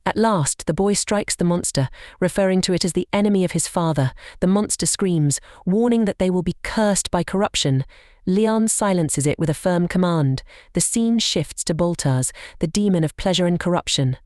At last, the boy strikes the monster, referring to it as the enemy of his father. The monster screams, warning that they will be cursed by corruption. Leon silences it with a firm command. The scene shifts to Baltaz, the demon of pleasure and corruption.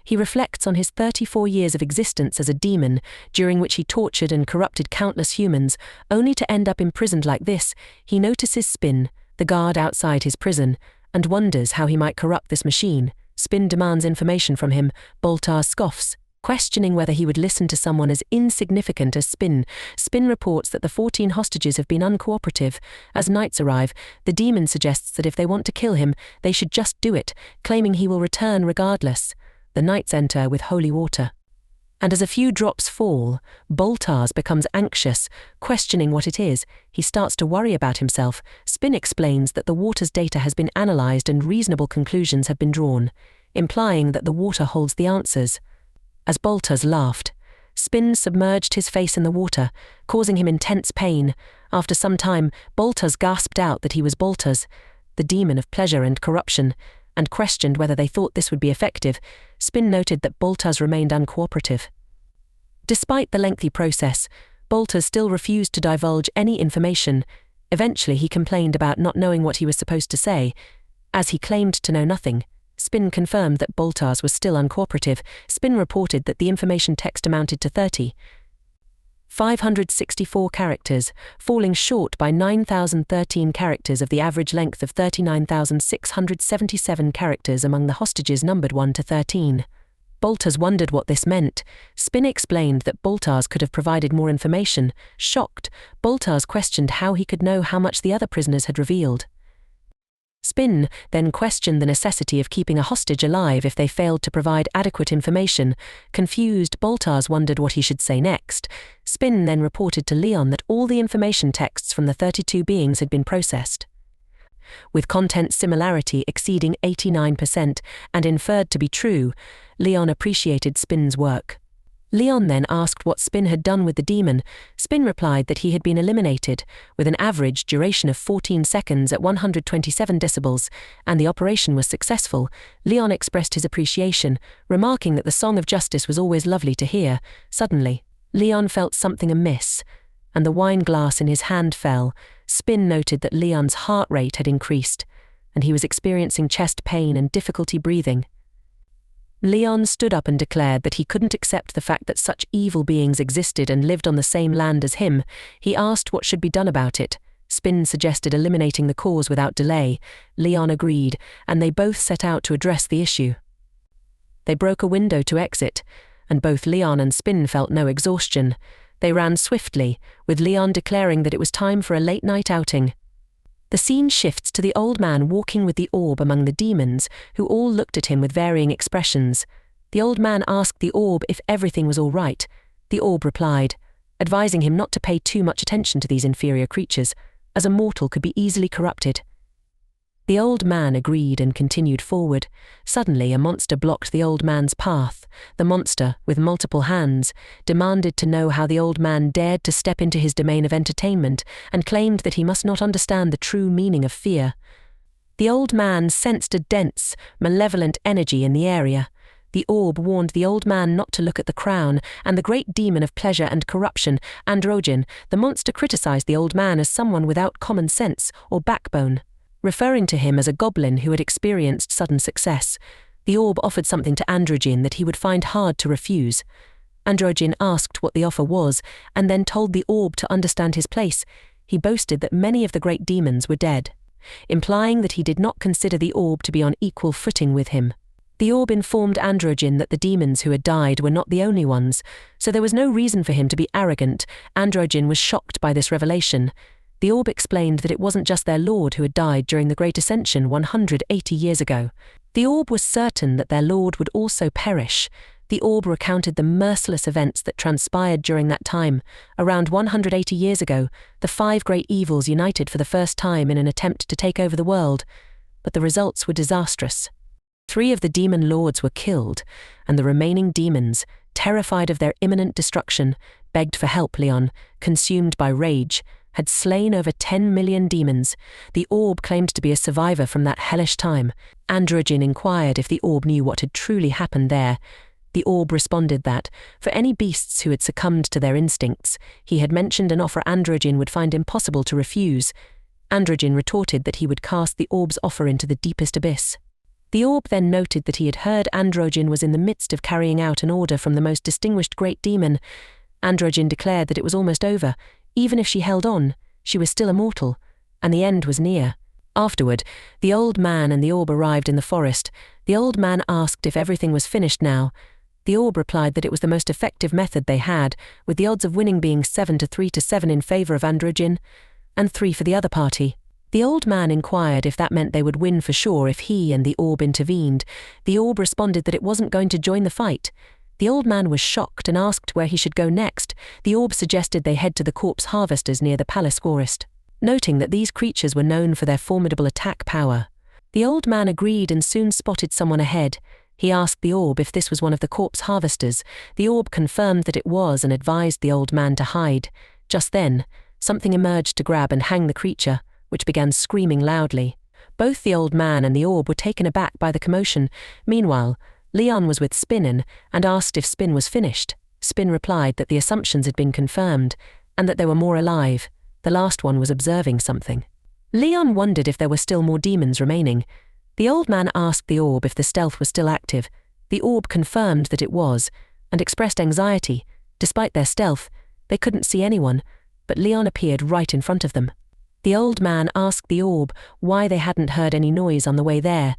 He reflects on his 34 years of existence as a demon, during which he tortured and corrupted countless humans, only to end up imprisoned like this. He notices Spin, the guard outside his prison, and wonders how he might corrupt this machine. Spin demands information from him. Baltaz scoffs, questioning whether he would listen to someone as insignificant as Spin. Spin reports that the 14 hostages have been uncooperative. As nights arrive, the demon suggests that if they want to kill him, they should just do it, claiming he will return regardless. The knights enter with holy water. And as a few drops fall, Baltaz becomes anxious, questioning what it is. He starts to worry about himself. Spin explains that the water's data has been analysed and reasonable conclusions have been drawn, implying that the water holds the answers. As Baltaz laughed, Spin submerged his face in the water, causing him intense pain. After some time, Baltaz gasped out that he was Baltaz, the demon of pleasure and corruption, and questioned whether they thought this would be effective. Spin noted that Baltaz remained uncooperative. Despite the lengthy process, Baltaz still refused to divulge any information. Eventually he complained about not knowing what he was supposed to say. As he claimed to know nothing, Spin confirmed that Baltaz was still uncooperative. Spin reported that the information text amounted to 564 characters, falling short by 9,013 characters of the average length of 39,677 characters among the hostages numbered 1 to 13. Baltaz wondered what this meant. Spin explained that Baltaz could have provided more information. Shocked, Baltaz questioned how he could know how much the other prisoners had revealed. Spin then questioned the necessity of keeping a hostage alive if they failed to provide adequate information. Confused, Baltaz wondered what he should say next. Spin then reported to Leon that all the information texts from the 32 beings had been processed, with content similarity exceeding 89% and inferred to be true. Leon appreciated Spin's work. Leon then asked what Spin had done with the demon. Spin replied that he had been eliminated, with an average duration of 14 seconds at 127 decibels, and the operation was successful. Leon expressed his appreciation, remarking that the song of justice was always lovely to hear. Suddenly, Leon felt something amiss, and the wine glass in his hand fell. Spin noted that Leon's heart rate had increased, and he was experiencing chest pain and difficulty breathing. Leon stood up and declared that he couldn't accept the fact that such evil beings existed and lived on the same land as him. He asked what should be done about it. Spin suggested eliminating the cause without delay. Leon agreed, and they both set out to address the issue. They broke a window to exit, and both Leon and Spin felt no exhaustion. They ran swiftly, with Leon declaring that it was time for a late-night outing. The scene shifts to the old man walking with the orb among the demons, who all looked at him with varying expressions. The old man asked the orb if everything was all right. The orb replied, advising him not to pay too much attention to these inferior creatures, as a mortal could be easily corrupted. The old man agreed and continued forward. Suddenly, a monster blocked the old man's path. The monster, with multiple hands, demanded to know how the old man dared to step into his domain of entertainment, and claimed that he must not understand the true meaning of fear. The old man sensed a dense, malevolent energy in the area. The orb warned the old man not to look at the crown and the great demon of pleasure and corruption, Androgen. The monster criticized the old man as someone without common sense or backbone, referring to him as a goblin who had experienced sudden success. The orb offered something to Androgen that he would find hard to refuse. Androgen asked what the offer was, and then told the orb to understand his place. He boasted that many of the great demons were dead, implying that he did not consider the orb to be on equal footing with him. The orb informed Androgen that the demons who had died were not the only ones, so there was no reason for him to be arrogant. Androgen was shocked by this revelation. The orb explained that it wasn't just their lord who had died during the Great Ascension 180 years ago. The orb was certain that their lord would also perish. The orb recounted the merciless events that transpired during that time. Around 180 years ago, the 5 great evils united for the first time in an attempt to take over the world, but the results were disastrous. 3 of the demon lords were killed, and the remaining demons, terrified of their imminent destruction, begged for help. Leon, consumed by rage, had slain over 10 million demons. The orb claimed to be a survivor from that hellish time. Androgen inquired if the orb knew what had truly happened there. The orb responded that, for any beasts who had succumbed to their instincts, he had mentioned an offer Androgen would find impossible to refuse. Androgen retorted that he would cast the orb's offer into the deepest abyss. The orb then noted that he had heard Androgen was in the midst of carrying out an order from the most distinguished great demon. Androgen declared that it was almost over. Even if she held on, she was still immortal, and the end was near. Afterward, the old man and the orb arrived in the forest. The old man asked if everything was finished now. The orb replied that it was the most effective method they had, with the odds of winning being 7-3-7 in favor of Androgen, and 3 for the other party. The old man inquired if that meant they would win for sure if he and the orb intervened. The orb responded that it wasn't going to join the fight. The old man was shocked and asked where he should go next. The orb suggested they head to the corpse harvesters near the palace forest, noting that these creatures were known for their formidable attack power. The old man agreed and soon spotted someone ahead. He asked the orb if this was one of the corpse harvesters. The orb confirmed that it was and advised the old man to hide. Just then, something emerged to grab and hang the creature, which began screaming loudly. Both the old man and the orb were taken aback by the commotion. Meanwhile, Leon was with Spin and asked if Spin was finished. Spin replied that the assumptions had been confirmed, and that there were more alive. The last one was observing something. Leon wondered if there were still more demons remaining. The old man asked the orb if the stealth was still active. The orb confirmed that it was, and expressed anxiety. Despite their stealth, they couldn't see anyone, but Leon appeared right in front of them. The old man asked the orb why they hadn't heard any noise on the way there.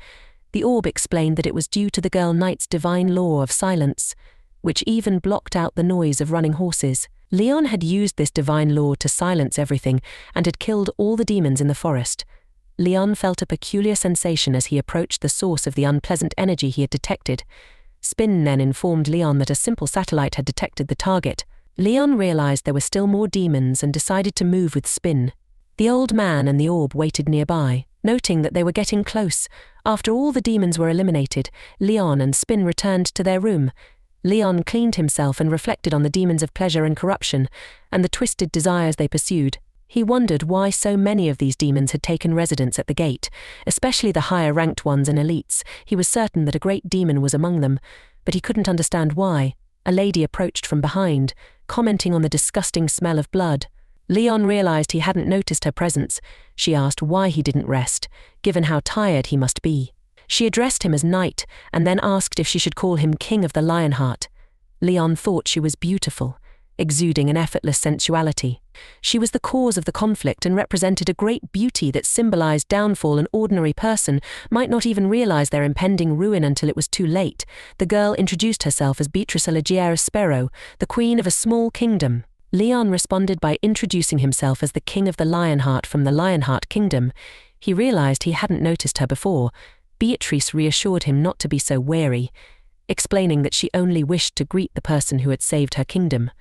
The orb explained that it was due to the girl knight's divine law of silence, which even blocked out the noise of running horses. Leon had used this divine law to silence everything and had killed all the demons in the forest. Leon felt a peculiar sensation as he approached the source of the unpleasant energy he had detected. Spin then informed Leon that a simple satellite had detected the target. Leon realized there were still more demons and decided to move with Spin. The old man and the orb waited nearby, noting that they were getting close. After all the demons were eliminated, Leon and Spin returned to their room. Leon cleaned himself and reflected on the demons of pleasure and corruption, and the twisted desires they pursued. He wondered why so many of these demons had taken residence at the gate, especially the higher-ranked ones and elites. He was certain that a great demon was among them, but he couldn't understand why. A lady approached from behind, commenting on the disgusting smell of blood. Leon realized he hadn't noticed her presence. She asked why he didn't rest, given how tired he must be. She addressed him as knight, and then asked if she should call him king of the Lionheart. Leon thought she was beautiful, exuding an effortless sensuality. She was the cause of the conflict and represented a great beauty that symbolized downfall. An ordinary person might not even realize their impending ruin until it was too late. The girl introduced herself as Beatrice Allegiera Sparrow, the queen of a small kingdom. Leon responded by introducing himself as the king of the Lionheart from the Lionheart Kingdom. He realized he hadn't noticed her before. Beatrice reassured him not to be so wary, explaining that she only wished to greet the person who had saved her kingdom.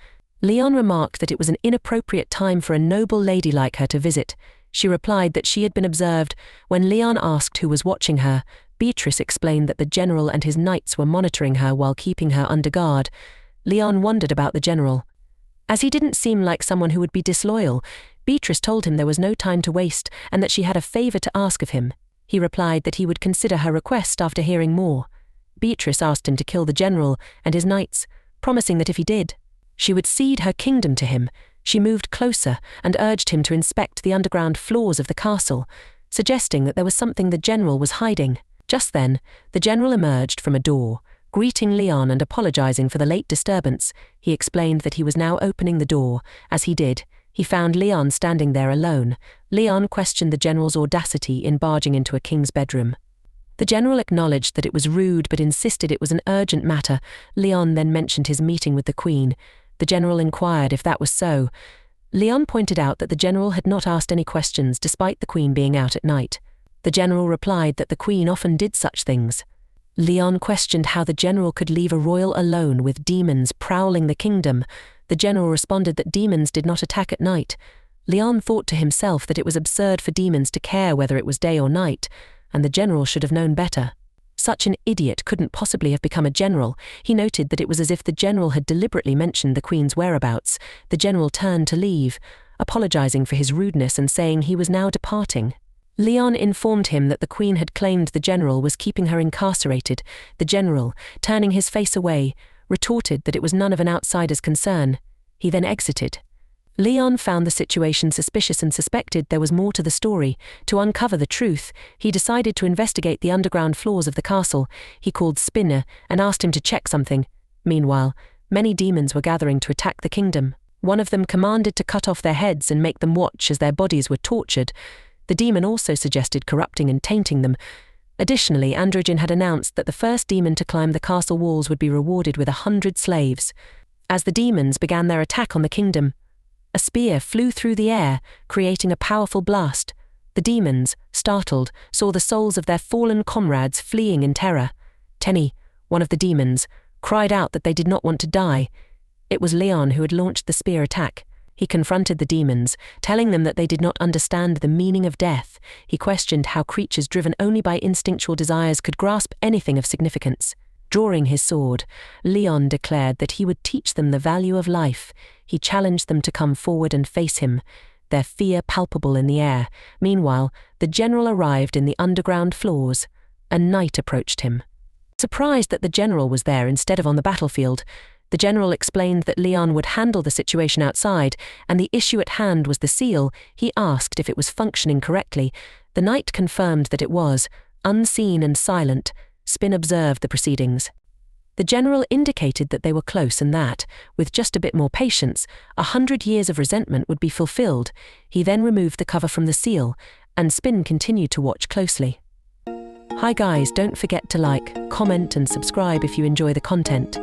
Leon remarked that it was an inappropriate time for a noble lady like her to visit. She replied that she had been observed. When Leon asked who was watching her, Beatrice explained that the general and his knights were monitoring her while keeping her under guard. Leon wondered about the general. As he didn't seem like someone who would be disloyal, Beatrice told him there was no time to waste and that she had a favor to ask of him. He replied that he would consider her request after hearing more. Beatrice asked him to kill the general and his knights, promising that if he did, she would cede her kingdom to him. She moved closer and urged him to inspect the underground floors of the castle, suggesting that there was something the general was hiding. Just then, the general emerged from a door, greeting Leon and apologizing for the late disturbance. He explained that he was now opening the door. As he did, he found Leon standing there alone. Leon questioned the general's audacity in barging into a king's bedroom. The general acknowledged that it was rude but insisted it was an urgent matter. Leon then mentioned his meeting with the queen. The general inquired if that was so. Leon pointed out that the general had not asked any questions despite the queen being out at night. The general replied that the queen often did such things. Leon questioned how the general could leave a royal alone with demons prowling the kingdom. The general responded that demons did not attack at night. Leon thought to himself that it was absurd for demons to care whether it was day or night, and the general should have known better. Such an idiot couldn't possibly have become a general. He noted that it was as if the general had deliberately mentioned the queen's whereabouts. The general turned to leave. apologizing for his rudeness and saying he was now departing. Leon informed him that the queen had claimed the general was keeping her incarcerated. The general, turning his face away, retorted that it was none of an outsider's concern. He then exited. Leon found the situation suspicious and suspected there was more to the story. To uncover the truth, he decided to investigate the underground floors of the castle. He called Spinner and asked him to check something. Meanwhile, many demons were gathering to attack the kingdom. One of them commanded to cut off their heads and make them watch as their bodies were tortured. The demon also suggested corrupting and tainting them. Additionally, Androgen had announced that the first demon to climb the castle walls would be rewarded with 100 slaves. As the demons began their attack on the kingdom, a spear flew through the air, creating a powerful blast. The demons, startled, saw the souls of their fallen comrades fleeing in terror. Tenny, one of the demons, cried out that they did not want to die. It was Leon who had launched the spear attack. He confronted the demons, telling them that they did not understand the meaning of death. He questioned how creatures driven only by instinctual desires could grasp anything of significance. Drawing his sword, Leon declared that he would teach them the value of life. He challenged them to come forward and face him, their fear palpable in the air. Meanwhile, the general arrived in the underground floors. A knight approached him. Surprised that the general was there instead of on the battlefield, the general explained that Leon would handle the situation outside, and the issue at hand was the seal. He asked if it was functioning correctly. The knight confirmed that it was. Unseen and silent, Spin observed the proceedings. The general indicated that they were close and that, with just a bit more patience, 100 years of resentment would be fulfilled. He then removed the cover from the seal, and Spin continued to watch closely. Hi guys, don't forget to like, comment and subscribe if you enjoy the content.